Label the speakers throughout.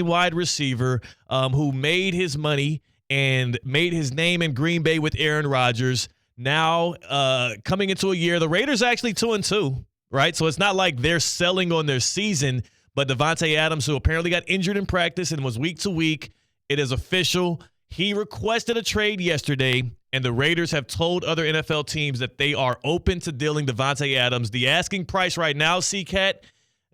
Speaker 1: wide receiver who made his money and made his name in Green Bay with Aaron Rodgers. Now, coming into a year, the Raiders are actually 2-2, right? So it's not like they're selling on their season, but Davante Adams, who apparently got injured in practice and was week to week, it is official. He requested a trade yesterday, and the Raiders have told other NFL teams that they are open to dealing Davante Adams. The asking price right now, C-Cat,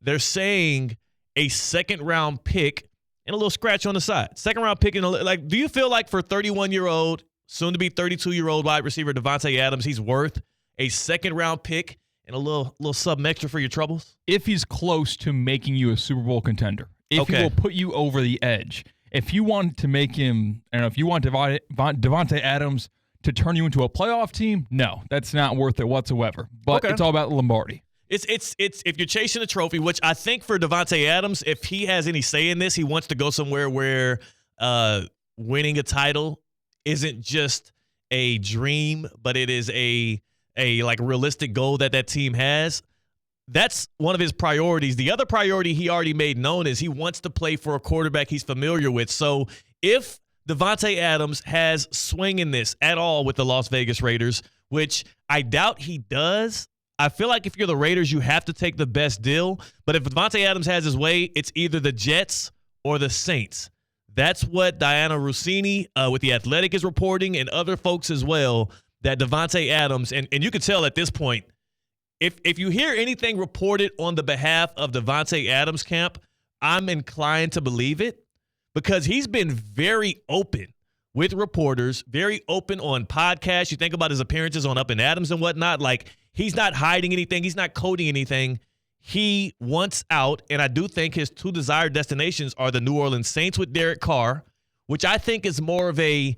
Speaker 1: they're saying a second-round pick and a little scratch on the side. Second-round pick, and do you feel like for 31-year-old, soon-to-be 32-year-old wide receiver Davante Adams, he's worth a second-round pick and a little something extra for your troubles?
Speaker 2: If he's close to making you a Super Bowl contender, if he will put you over the edge. If you want to make him, I don't know, if you want Davante Adams to turn you into a playoff team, no, that's not worth it whatsoever. But it's all about Lombardi.
Speaker 1: It's if you're chasing a trophy, which I think for Davante Adams, if he has any say in this, he wants to go somewhere where winning a title isn't just a dream, but it is a realistic goal that team has. That's one of his priorities. The other priority he already made known is he wants to play for a quarterback he's familiar with. So if Davante Adams has swing in this at all with the Las Vegas Raiders, which I doubt he does, I feel like if you're the Raiders, you have to take the best deal. But if Davante Adams has his way, it's either the Jets or the Saints. That's what Diana Rossini with The Athletic is reporting, and other folks as well, that Davante Adams, and you can tell at this point, if you hear anything reported on the behalf of Davante Adams camp, I'm inclined to believe it because he's been very open with reporters, very open on podcasts. You think about his appearances on Up and Adams and whatnot. Like, he's not hiding anything. He's not coding anything. He wants out, and I do think his two desired destinations are the New Orleans Saints with Derek Carr, which I think is more of a,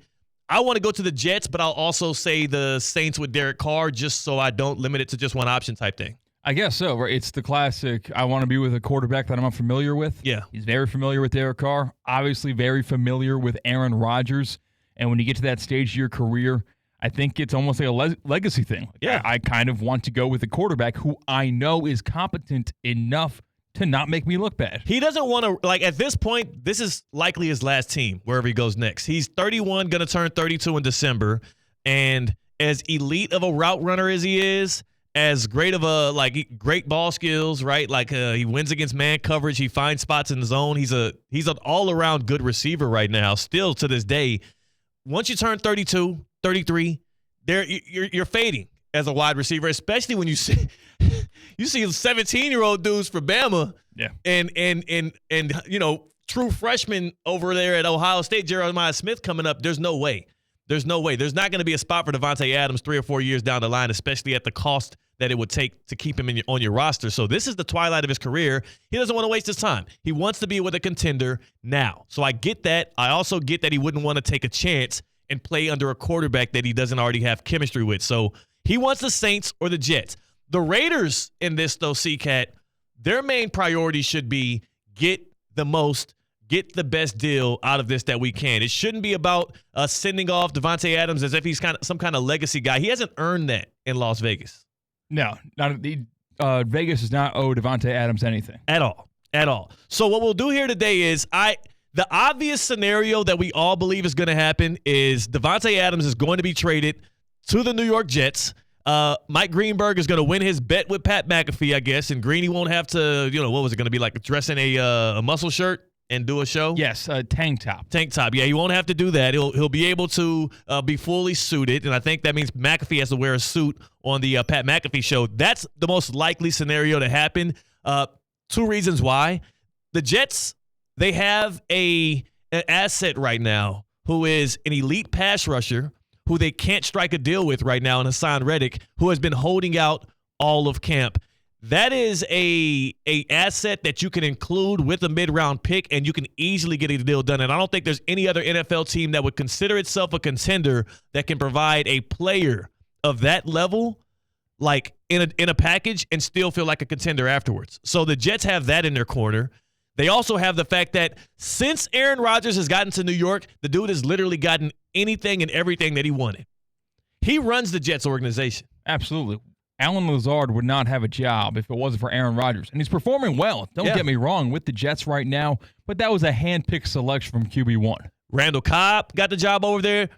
Speaker 1: I want to go to the Jets, but I'll also say the Saints with Derek Carr just so I don't limit it to just one option type thing.
Speaker 2: I guess so, right? It's the classic, I want to be with a quarterback that I'm unfamiliar with.
Speaker 1: Yeah.
Speaker 2: He's very familiar with Derek Carr, obviously very familiar with Aaron Rodgers. And when you get to that stage of your career, I think it's almost like a legacy thing.
Speaker 1: Yeah.
Speaker 2: I kind of want to go with a quarterback who I know is competent enough to not make me look bad.
Speaker 1: He doesn't want to, at this point, this is likely his last team, wherever he goes next. He's 31, going to turn 32 in December. And as elite of a route runner as he is, as great of a, great ball skills, right? He wins against man coverage. He finds spots in the zone. He's an all-around good receiver right now, still to this day. Once you turn 32, 33, you're fading as a wide receiver, especially when you see 17-year-old dudes for Bama, and true freshmen over there at Ohio State, Jeremiah Smith coming up. There's no way. There's not going to be a spot for Davante Adams 3 or 4 years down the line, especially at the cost that it would take to keep him on your roster. So this is the twilight of his career. He doesn't want to waste his time. He wants to be with a contender now. So I get that. I also get that he wouldn't want to take a chance and play under a quarterback that he doesn't already have chemistry with. So he wants the Saints or the Jets. The Raiders in this, though, C-Cat, their main priority should be get the best deal out of this that we can. It shouldn't be about sending off Davante Adams as if he's some kind of legacy guy. He hasn't earned that in Las Vegas.
Speaker 2: No, Vegas does not owe Davante Adams anything.
Speaker 1: At all. So what we'll do here today is the obvious scenario that we all believe is going to happen is Davante Adams is going to be traded to the New York Jets. Mike Greenberg is going to win his bet with Pat McAfee, I guess, and Greeny won't have to, what was it going to be like, dress in a muscle shirt and do a show?
Speaker 2: Yes, tank top.
Speaker 1: Tank top. Yeah, he won't have to do that. He'll be able to be fully suited, and I think that means McAfee has to wear a suit on the Pat McAfee show. That's the most likely scenario to happen. Two reasons why. The Jets, they have an asset right now who is an elite pass rusher who they can't strike a deal with right now in Hassan Reddick, who has been holding out all of camp. That is a asset that you can include with a mid-round pick, and you can easily get a deal done. And I don't think there's any other NFL team that would consider itself a contender that can provide a player of that level, in a package, and still feel like a contender afterwards. So the Jets have that in their corner. They also have the fact that since Aaron Rodgers has gotten to New York, the dude has literally gotten anything and everything that he wanted. He runs the Jets organization.
Speaker 2: Absolutely. Allen Lazard would not have a job if it wasn't for Aaron Rodgers. And he's performing well. Don't get me wrong with the Jets right now, but that was a hand-picked selection from QB1.
Speaker 1: Randall Cobb got the job over there.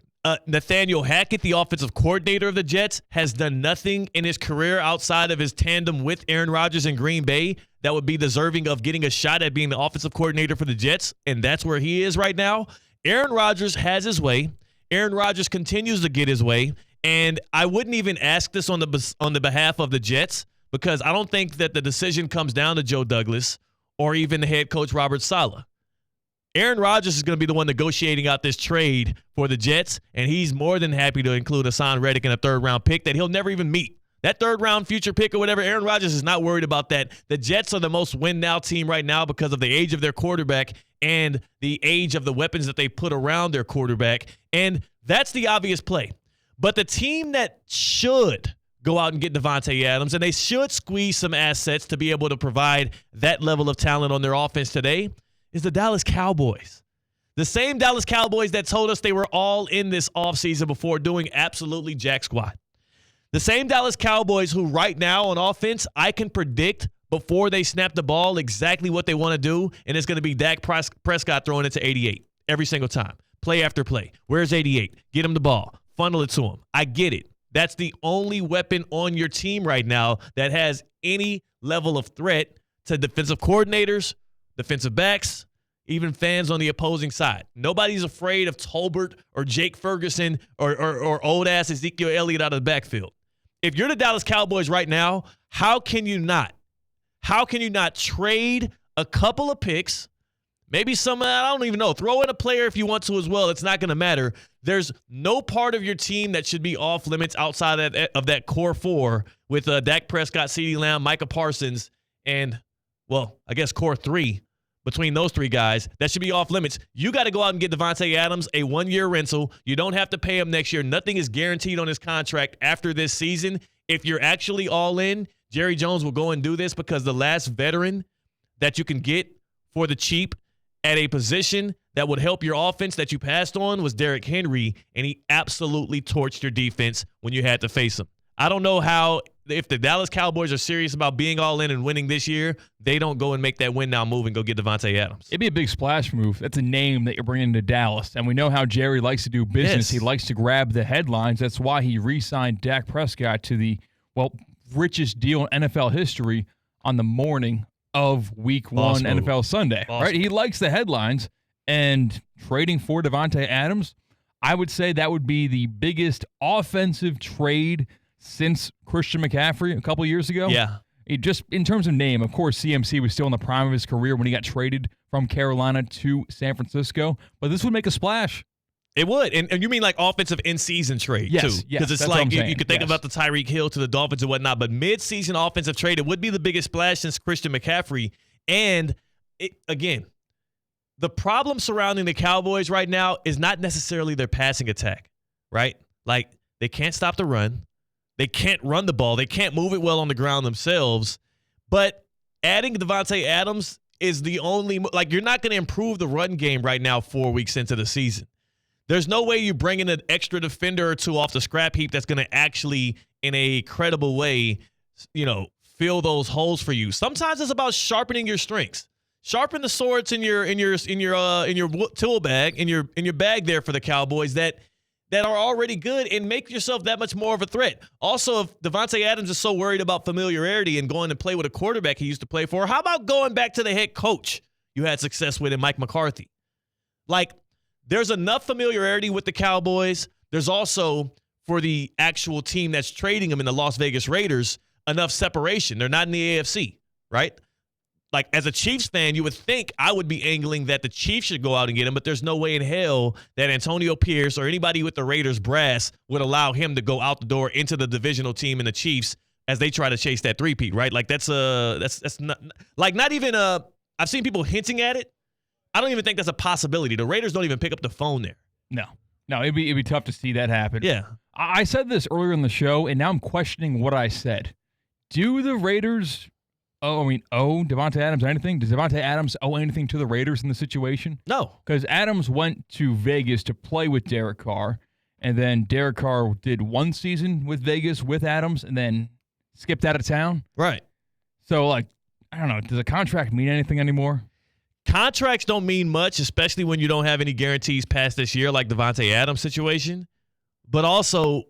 Speaker 1: Nathaniel Hackett, the offensive coordinator of the Jets, has done nothing in his career outside of his tandem with Aaron Rodgers in Green Bay that would be deserving of getting a shot at being the offensive coordinator for the Jets, and that's where he is right now. Aaron Rodgers has his way. Aaron Rodgers continues to get his way. And I wouldn't even ask this on the behalf of the Jets because I don't think that the decision comes down to Joe Douglas or even the head coach Robert Saleh. Aaron Rodgers is going to be the one negotiating out this trade for the Jets, and he's more than happy to include Hassan Reddick in a third-round pick that he'll never even meet. That third-round future pick or whatever, Aaron Rodgers is not worried about that. The Jets are the most win-now team right now because of the age of their quarterback and the age of the weapons that they put around their quarterback, and that's the obvious play. But the team that should go out and get Davante Adams, and they should squeeze some assets to be able to provide that level of talent on their offense today, is the Dallas Cowboys. The same Dallas Cowboys that told us they were all in this offseason before doing absolutely jack squat. The same Dallas Cowboys who right now on offense, I can predict before they snap the ball exactly what they want to do, and it's going to be Dak Prescott throwing it to 88 every single time, play after play. Where's 88? Get him the ball. Funnel it to him. I get it. That's the only weapon on your team right now that has any level of threat to defensive coordinators, defensive backs, even fans on the opposing side. Nobody's afraid of Tolbert or Jake Ferguson or old-ass Ezekiel Elliott out of the backfield. If you're the Dallas Cowboys right now, how can you not? How can you not trade a couple of picks? Maybe some, I don't even know. Throw in a player if you want to as well. It's not going to matter. There's no part of your team that should be off limits outside of that core four with Dak Prescott, CeeDee Lamb, Micah Parsons, and, well, I guess core three. Between those three guys, that should be off limits. You got to go out and get Davante Adams a one-year rental. You don't have to pay him next year. Nothing is guaranteed on his contract after this season. If you're actually all in, Jerry Jones will go and do this because the last veteran that you can get for the cheap at a position that would help your offense that you passed on was Derrick Henry, and he absolutely torched your defense when you had to face him. I don't know how, if the Dallas Cowboys are serious about being all in and winning this year, they don't go and make that win now move and go get Davante Adams.
Speaker 2: It'd be a big splash move. That's a name that you're bringing to Dallas, and we know how Jerry likes to do business. Yes. He likes to grab the headlines. That's why he re-signed Dak Prescott to the, richest deal in NFL history on the morning of Week 1 NFL Sunday, right? He likes the headlines, and trading for Davante Adams, I would say that would be the biggest offensive trade since Christian McCaffrey a couple years ago.
Speaker 1: Yeah.
Speaker 2: Just in terms of name, of course, CMC was still in the prime of his career when he got traded from Carolina to San Francisco, but this would make a splash.
Speaker 1: It would. And you mean like offensive in-season trade, too.
Speaker 2: Yes,
Speaker 1: because it's like you could think about the Tyreek Hill to the Dolphins and whatnot, but mid-season offensive trade, it would be the biggest splash since Christian McCaffrey. And, again, the problem surrounding the Cowboys right now is not necessarily their passing attack, right? Like, they can't stop the run. They can't run the ball. They can't move it well on the ground themselves. But adding Davante Adams is the only – like, you're not going to improve the run game right now 4 weeks into the season. There's no way you bring in an extra defender or two off the scrap heap that's going to actually, in a credible way, fill those holes for you. Sometimes it's about sharpening your strengths. Sharpen the swords in your tool bag, in your bag there for the Cowboys that are already good, and make yourself that much more of a threat. Also, if Davante Adams is so worried about familiarity and going to play with a quarterback he used to play for, how about going back to the head coach you had success with in Mike McCarthy? Like, there's enough familiarity with the Cowboys. There's also, for the actual team that's trading them in the Las Vegas Raiders, enough separation. They're not in the AFC, right? Like, as a Chiefs fan, you would think I would be angling that the Chiefs should go out and get him, but there's no way in hell that Antonio Pierce or anybody with the Raiders brass would allow him to go out the door into the divisional team in the Chiefs as they try to chase that three-peat, right? Like, that's not, like, not even I've seen people hinting at it. I don't even think that's a possibility. The Raiders don't even pick up the phone there.
Speaker 2: No, it'd be tough to see that happen.
Speaker 1: Yeah.
Speaker 2: I said this earlier in the show, and now I'm questioning what I said. Do the Raiders owe Davante Adams anything? Does Davante Adams owe anything to the Raiders in the situation?
Speaker 1: No.
Speaker 2: Because Adams went to Vegas to play with Derek Carr, and then Derek Carr did one season with Vegas with Adams, and then skipped out of town.
Speaker 1: Right.
Speaker 2: So, like, I don't know. Does a contract mean anything anymore?
Speaker 1: Contracts don't mean much, especially when you don't have any guarantees past this year, like Davante Adams' situation. But also,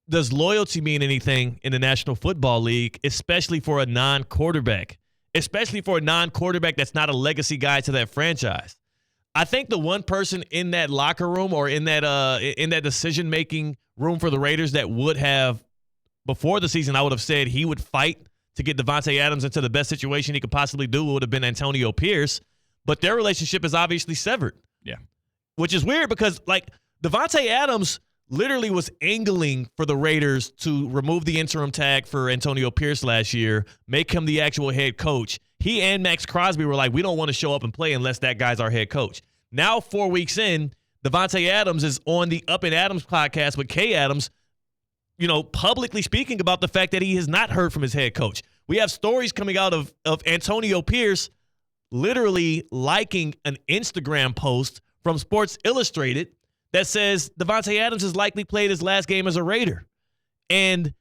Speaker 1: does loyalty mean anything in the National Football League, especially for a non-quarterback? Especially for a non-quarterback that's not a legacy guy to that franchise. I think the one person in that locker room or in that decision-making room for the Raiders that would have, before the season, I would have said he would fight to get Davante Adams into the best situation he could possibly do would have been Antonio Pierce. But their relationship is obviously severed.
Speaker 2: Yeah.
Speaker 1: Which is weird because, like, Davante Adams literally was angling for the Raiders to remove the interim tag for Antonio Pierce last year, make him the actual head coach. He and Max Crosby were like, we don't want to show up and play unless that guy's our head coach. Now, 4 weeks in, Davante Adams is on the Up and Adams podcast with Kay Adams, publicly speaking about the fact that he has not heard from his head coach. We have stories coming out of Antonio Pierce literally liking an Instagram post from Sports Illustrated that says Davante Adams has likely played his last game as a Raider. And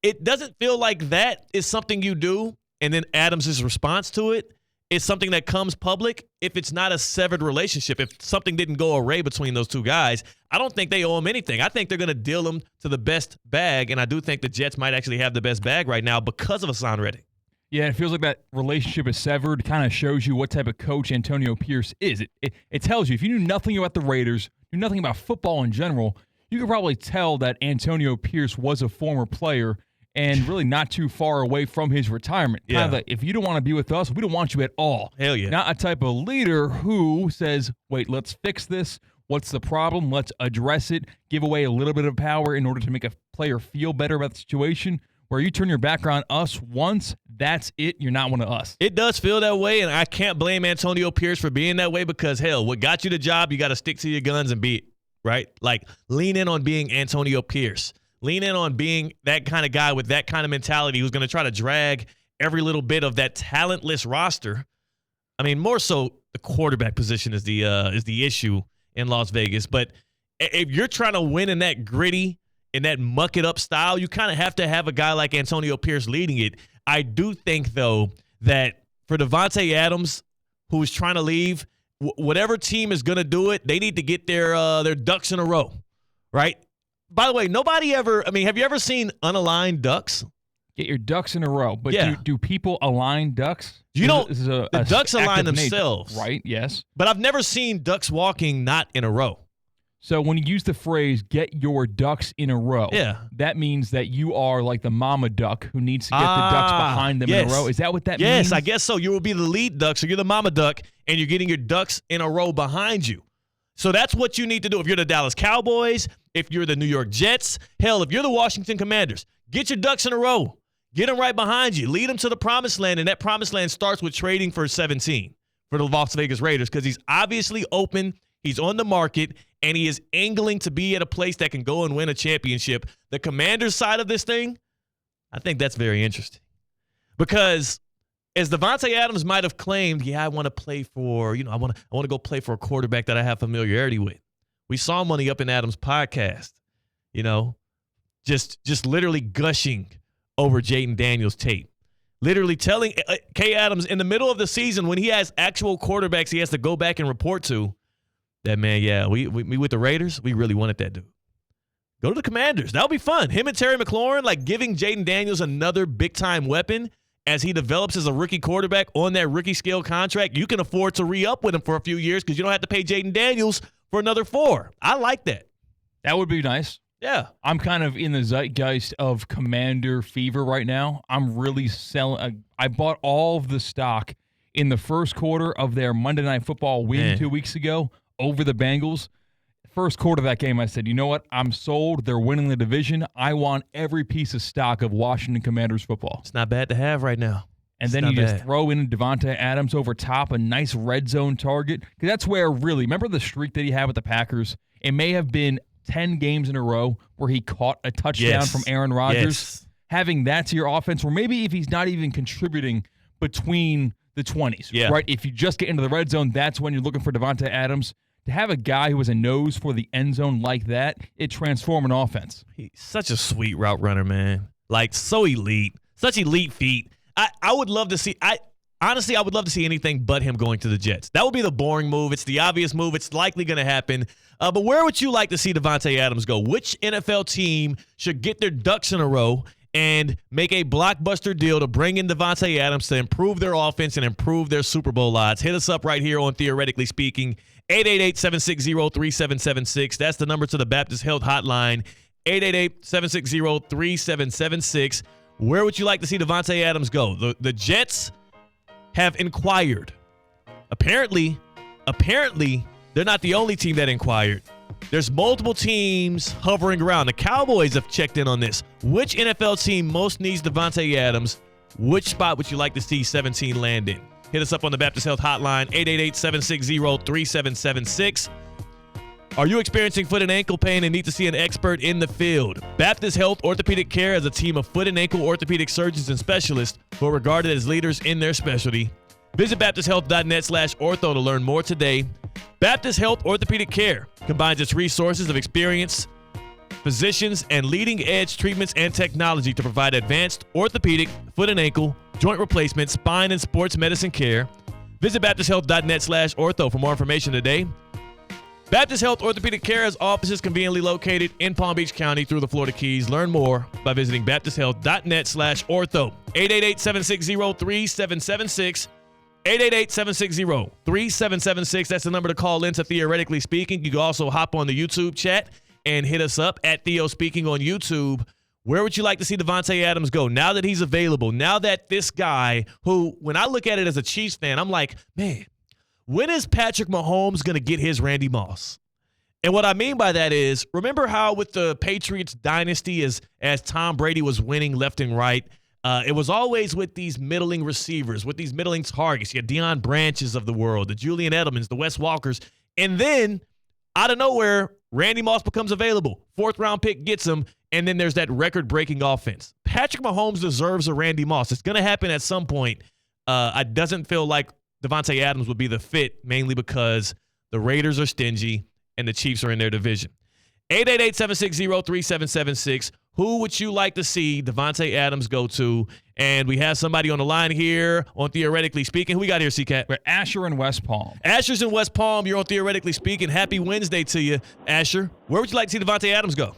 Speaker 1: it doesn't feel like that is something you do, and then Adams' response to it is something that comes public if it's not a severed relationship. If something didn't go awry between those two guys, I don't think they owe him anything. I think they're going to deal him to the best bag, and I do think the Jets might actually have the best bag right now because of Hassan Reddick.
Speaker 2: Yeah, it feels like that relationship is severed. Kind of shows you what type of coach Antonio Pierce is. It tells you, if you knew nothing about the Raiders, knew nothing about football in general, you could probably tell that Antonio Pierce was a former player and really not too far away from his retirement.
Speaker 1: Yeah.
Speaker 2: Kind of like, if you don't want to be with us, we don't want you at all.
Speaker 1: Hell yeah.
Speaker 2: Not a type of leader who says, wait, let's fix this. What's the problem? Let's address it. Give away a little bit of power in order to make a player feel better about the situation. Where you turn your back on us once, that's it. You're not one of us.
Speaker 1: It does feel that way, and I can't blame Antonio Pierce for being that way because, hell, what got you the job, you got to stick to your guns and be it, right? Like, lean in on being Antonio Pierce. Lean in on being that kind of guy with that kind of mentality who's going to try to drag every little bit of that talentless roster. I mean, more so the quarterback position is the issue in Las Vegas. But if you're trying to win in that gritty, in that muck-it-up style, you kind of have to have a guy like Antonio Pierce leading it. I do think, though, that for Davante Adams, who is trying to leave, whatever team is going to do it, they need to get their ducks in a row, right? By the way, have you ever seen unaligned ducks?
Speaker 2: Get your ducks in a row. But
Speaker 1: yeah.
Speaker 2: do people align ducks?
Speaker 1: The ducks align themselves.
Speaker 2: Right, yes.
Speaker 1: But I've never seen ducks walking not in a row.
Speaker 2: So when you use the phrase "get your ducks in a row,"
Speaker 1: yeah,
Speaker 2: that means that you are like the mama duck who needs to get the ducks behind them in a row. Is that what that means?
Speaker 1: Yes, I guess so. You will be the lead duck, so you're the mama duck, and you're getting your ducks in a row behind you. So that's what you need to do. If you're the Dallas Cowboys, if you're the New York Jets, hell, if you're the Washington Commanders, get your ducks in a row. Get them right behind you. Lead them to the promised land, and that promised land starts with trading for 17 for the Las Vegas Raiders because he's obviously open. He's on the market, and he is angling to be at a place that can go and win a championship. The Commanders side of this thing, I think that's very interesting. Because as Davante Adams might have claimed, I want to play for, I want to go play for a quarterback that I have familiarity with. We saw him on the Up and Adams podcast, just literally gushing over Jaden Daniels' tape. Literally telling Kay Adams in the middle of the season when he has actual quarterbacks he has to go back and report to, that, man, we with the Raiders, we really wanted that dude. Go to the Commanders. That'll be fun. Him and Terry McLaurin, like giving Jaden Daniels another big-time weapon as he develops as a rookie quarterback on that rookie scale contract. You can afford to re-up with him for a few years because you don't have to pay Jaden Daniels for another 4. I like that.
Speaker 2: That would be nice.
Speaker 1: Yeah.
Speaker 2: I'm kind of in the zeitgeist of Commander fever right now. I'm really selling. I bought all of the stock in the first quarter of their Monday Night Football win 2 weeks ago over the Bengals. First quarter of that game, I said, you know what? I'm sold. They're winning the division. I want every piece of stock of Washington Commanders football.
Speaker 1: It's not bad to have right now.
Speaker 2: And then you just throw in Davante Adams over top, a nice red zone target. Because that's where really, remember the streak that he had with the Packers? It may have been 10 games in a row where he caught a touchdown from Aaron Rodgers.
Speaker 1: Yes.
Speaker 2: Having that to your offense, where maybe if he's not even contributing between the 20s, right? If you just get into the red zone, that's when you're looking for Davante Adams. To have a guy who has a nose for the end zone like that, it transforms an offense.
Speaker 1: He's such a sweet route runner, man. Like, so elite. Such elite feet. I would love to see honestly, I would love to see anything but him going to the Jets. That would be the boring move. It's the obvious move. It's likely going to happen. But where would you like to see Davante Adams go? Which NFL team should get their ducks in a row and make a blockbuster deal to bring in Davante Adams to improve their offense and improve their Super Bowl odds? Hit us up right here on Theoretically Speaking, 888-760-3776. That's the number to the Baptist Health Hotline, 888-760-3776. Where would you like to see Davante Adams go? The Jets have inquired. Apparently, they're not the only team that inquired. There's multiple teams hovering around. The Cowboys have checked in on this. Which NFL team most needs Davante Adams? Which spot would you like to see 17 land in? Hit us up on the Baptist Health Hotline, 888-760-3776. Are you experiencing foot and ankle pain and need to see an expert in the field? Baptist Health Orthopedic Care is a team of foot and ankle orthopedic surgeons and specialists who are regarded as leaders in their specialty. Visit baptisthealth.net/ortho to learn more today. Baptist Health Orthopedic Care combines its resources of experienced physicians and leading-edge treatments and technology to provide advanced orthopedic, foot and ankle, joint replacement, spine, and sports medicine care. Visit baptisthealth.net/ortho for more information today. Baptist Health Orthopedic Care has offices conveniently located in Palm Beach County through the Florida Keys. Learn more by visiting baptisthealth.net/ortho. 888-760-3776. 888-760-3776. That's the number to call in to Theoretically Speaking. You can also hop on the YouTube chat and hit us up at Theo Speaking on YouTube. Where would you like to see Davante Adams go now that he's available? Now that this guy, who, when I look at it as a Chiefs fan, I'm like, man, when is Patrick Mahomes going to get his Randy Moss? And what I mean by that is, remember how with the Patriots dynasty, as Tom Brady was winning left and right, it was always with these middling receivers, with these middling targets. You had Deion Branches of the world, the Julian Edelmans, the Wes Walkers. And then, out of nowhere, Randy Moss becomes available. 4th-round pick gets him, and then there's that record-breaking offense. Patrick Mahomes deserves a Randy Moss. It's going to happen at some point. It doesn't feel like Davante Adams would be the fit, mainly because the Raiders are stingy and the Chiefs are in their division. 888-760-3776. Who would you like to see Davante Adams go to? And we have somebody on the line here on Theoretically Speaking. Who we got here, C-Cat?
Speaker 2: We're Asher in West Palm.
Speaker 1: Asher's in West Palm. You're on Theoretically Speaking. Happy Wednesday to you, Asher. Where would you like to see Davante Adams go?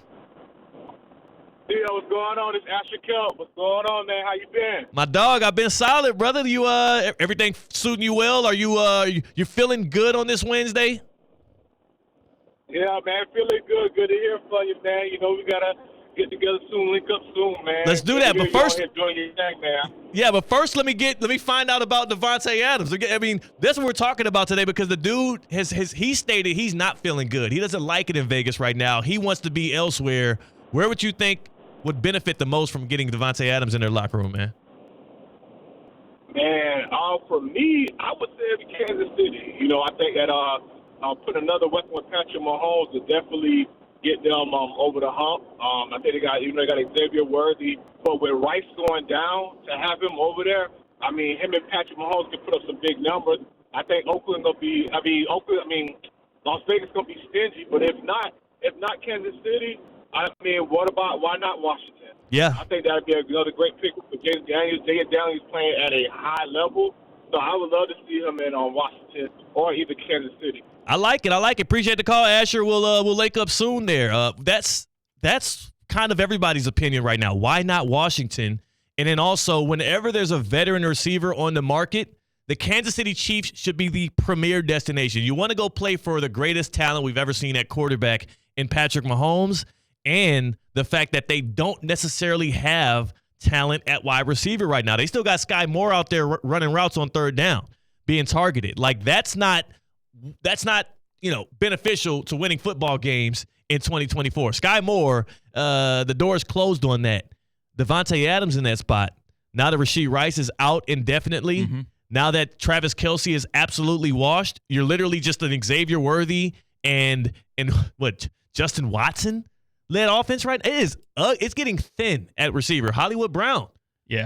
Speaker 3: Yo, what's going on? It's Asher Kelp. What's going on, man? How you been?
Speaker 1: My dog, I've been solid, brother. You everything suiting you well? Are you feeling good on this Wednesday?
Speaker 3: Yeah, man, feeling good. Good to hear from you, man. You know, we gotta get together soon, link up soon, man.
Speaker 1: Let's do that. But first,
Speaker 3: doing your thing, man.
Speaker 1: Yeah, but first, let me find out about Davante Adams. I mean, that's what we're talking about today because the dude he stated he's not feeling good. He doesn't like it in Vegas right now. He wants to be elsewhere. Where would you think would benefit the most from getting Davante Adams in their locker room, man?
Speaker 3: Man, for me, I would say it's Kansas City. You know, I think that put another weapon with Patrick Mahomes to definitely get them over the hump. I think they got Xavier Worthy, but with Rice going down, to have him over there, I mean, him and Patrick Mahomes can put up some big numbers. I think Las Vegas gonna be stingy, but if not Kansas City, I mean, why not Washington?
Speaker 1: Yeah.
Speaker 3: I think that would be another great pick for Jaden Daniels. Jaden Daniels playing at a high level, so I would love to see him in Washington or even Kansas City.
Speaker 1: I like it. Appreciate the call, Asher. We'll link up soon there. That's kind of everybody's opinion right now. Why not Washington? And then also, whenever there's a veteran receiver on the market, the Kansas City Chiefs should be the premier destination. You want to go play for the greatest talent we've ever seen at quarterback in Patrick Mahomes, and the fact that they don't necessarily have talent at wide receiver right now. They still got Sky Moore out there running routes on 3rd down, being targeted. Like, that's not beneficial to winning football games in 2024. Sky Moore, the door's closed on that. Davante Adams in that spot. Now that Rashee Rice is out indefinitely, now that Travis Kelce is absolutely washed, you're literally just an Xavier Worthy and Justin Watson led offense right? It's getting thin at receiver. Hollywood Brown,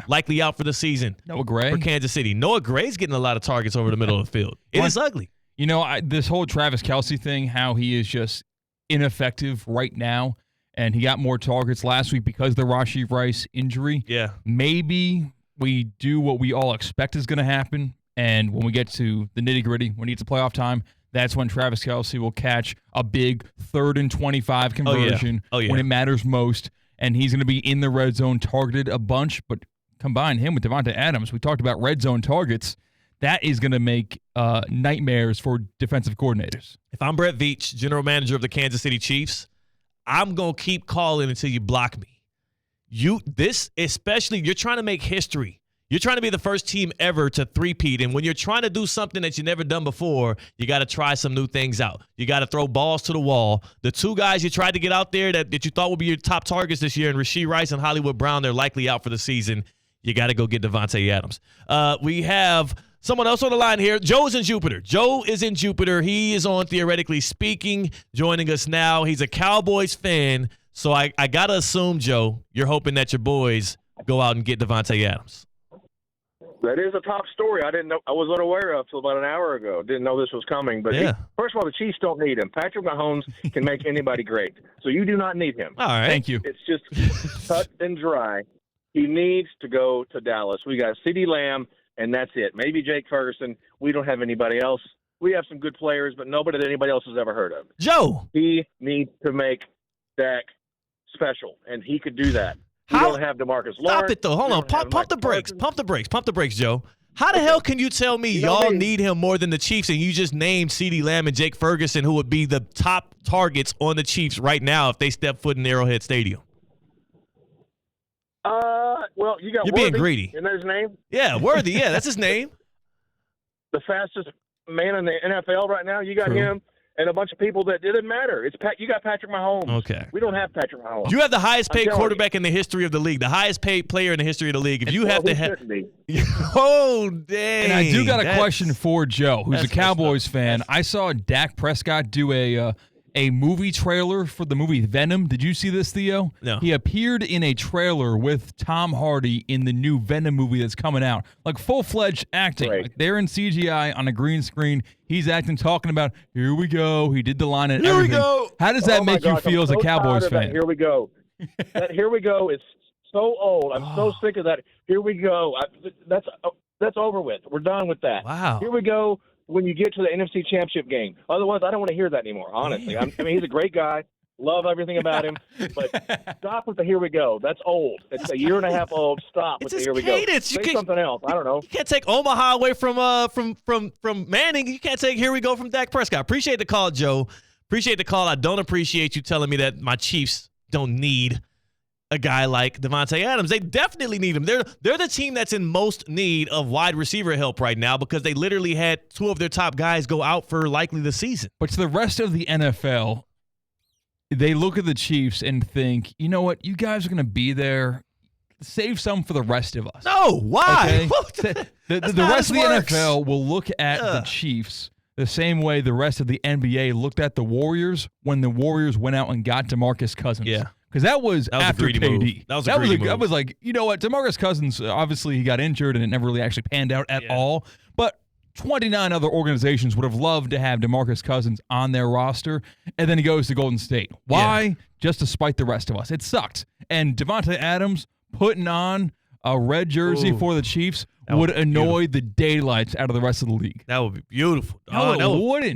Speaker 1: likely out for the season.
Speaker 2: Noah Gray
Speaker 1: for Kansas City. Noah Gray's getting a lot of targets over the middle of the field. It is ugly.
Speaker 2: You know, this whole Travis Kelce thing, how he is just ineffective right now, and he got more targets last week because of the Rashee Rice injury.
Speaker 1: Yeah.
Speaker 2: Maybe we do what we all expect is going to happen, and when we get to the nitty-gritty, when it's playoff time, that's when Travis Kelce will catch a big 3rd and 25 conversion when it matters most, and he's going to be in the red zone, targeted a bunch, but combine him with Davante Adams. We talked about red zone targets. That is going to make nightmares for defensive coordinators.
Speaker 1: If I'm Brett Veach, general manager of the Kansas City Chiefs, I'm going to keep calling until you block me. You're trying to make history. You're trying to be the first team ever to three-peat, and when you're trying to do something that you've never done before, you got to try some new things out. You got to throw balls to the wall. The 2 guys you tried to get out there that you thought would be your top targets this year, and Rashee Rice and Hollywood Brown, they're likely out for the season. You got to go get Davante Adams. We have someone else on the line here. Joe's in Jupiter. Joe is in Jupiter. He is on Theoretically Speaking, joining us now. He's a Cowboys fan, so I got to assume, Joe, you're hoping that your boys go out and get Davante Adams.
Speaker 4: That is a top story. I didn't know. I was unaware of till about an hour ago. Didn't know this was coming. But first of all, the Chiefs don't need him. Patrick Mahomes can make anybody great, so you do not need him.
Speaker 1: All right,
Speaker 2: thank you.
Speaker 4: It's just cut and dry. He needs to go to Dallas. We got CeeDee Lamb, and that's it. Maybe Jake Ferguson. We don't have anybody else. We have some good players, but nobody that anybody else has ever heard of.
Speaker 1: Joe,
Speaker 4: he needs to make Dak special, and he could do that. We don't have DeMarcus Lawrence.
Speaker 1: Stop it, though. Hold on. Pump the brakes. Pump the brakes. Pump the brakes, Joe. How the hell can you tell me y'all need him more than the Chiefs, and you just named CeeDee Lamb and Jake Ferguson, who would be the top targets on the Chiefs right now if they step foot in Arrowhead Stadium?
Speaker 4: Well, you're
Speaker 1: Worthy, being greedy.
Speaker 4: Isn't that his name?
Speaker 1: Yeah, Worthy. Yeah, that's his name.
Speaker 4: The fastest man in the NFL right now. You got him. And a bunch of people that didn't matter. You got Patrick Mahomes.
Speaker 1: Okay.
Speaker 4: We don't have Patrick Mahomes.
Speaker 1: You have the highest paid quarterback in the history of the league, the highest paid player in the history of the league. If you have to have, oh dang!
Speaker 2: And I do got a question for Joe, who's a Cowboys fan. I saw Dak Prescott do a movie trailer for the movie Venom. Did you see this, Theo?
Speaker 1: No.
Speaker 2: He appeared in a trailer with Tom Hardy in the new Venom movie that's coming out. Like full-fledged acting.
Speaker 4: Right.
Speaker 2: Like they're in CGI on a green screen. He's acting, talking about, here we go. He did the line and everything.
Speaker 1: Here we go.
Speaker 2: How does that make you feel as a Cowboys fan?
Speaker 4: Here we go. That here we go is so old. I'm so sick of that. Here we go. That's over with. We're done with that.
Speaker 1: Wow.
Speaker 4: Here we go. When you get to the NFC Championship game. Otherwise, I don't want to hear that anymore, honestly. I mean, he's a great guy. Love everything about him. But stop with the here we go. That's old. It's a year and a half old. Stop with the here we go. Say something else. I don't know.
Speaker 1: You can't take Omaha away from Manning. You can't take here we go from Dak Prescott. Appreciate the call, Joe. Appreciate the call. I don't appreciate you telling me that my Chiefs don't need a guy like Davante Adams. They definitely need him. They're the team that's in most need of wide receiver help right now because they literally had 2 of their top guys go out for likely the season.
Speaker 2: But to the rest of the NFL, they look at the Chiefs and think, you know what, you guys are going to be there. Save some for the rest of us.
Speaker 1: No, why?
Speaker 2: Okay? the rest of the NFL will look at the Chiefs the same way the rest of the NBA looked at the Warriors when the Warriors went out and got DeMarcus Cousins.
Speaker 1: Yeah.
Speaker 2: Because that was after
Speaker 1: a greedy
Speaker 2: KD.
Speaker 1: move. That was a greedy move.
Speaker 2: I was like, you know what? DeMarcus Cousins, obviously he got injured and it never really actually panned out at all. But 29 other organizations would have loved to have DeMarcus Cousins on their roster. And then he goes to Golden State. Why? Yeah. Just to spite the rest of us. It sucked. And Davante Adams putting on a red jersey for the Chiefs would annoy the daylights out of the rest of the league.
Speaker 1: That would be beautiful.
Speaker 2: No, it wouldn't.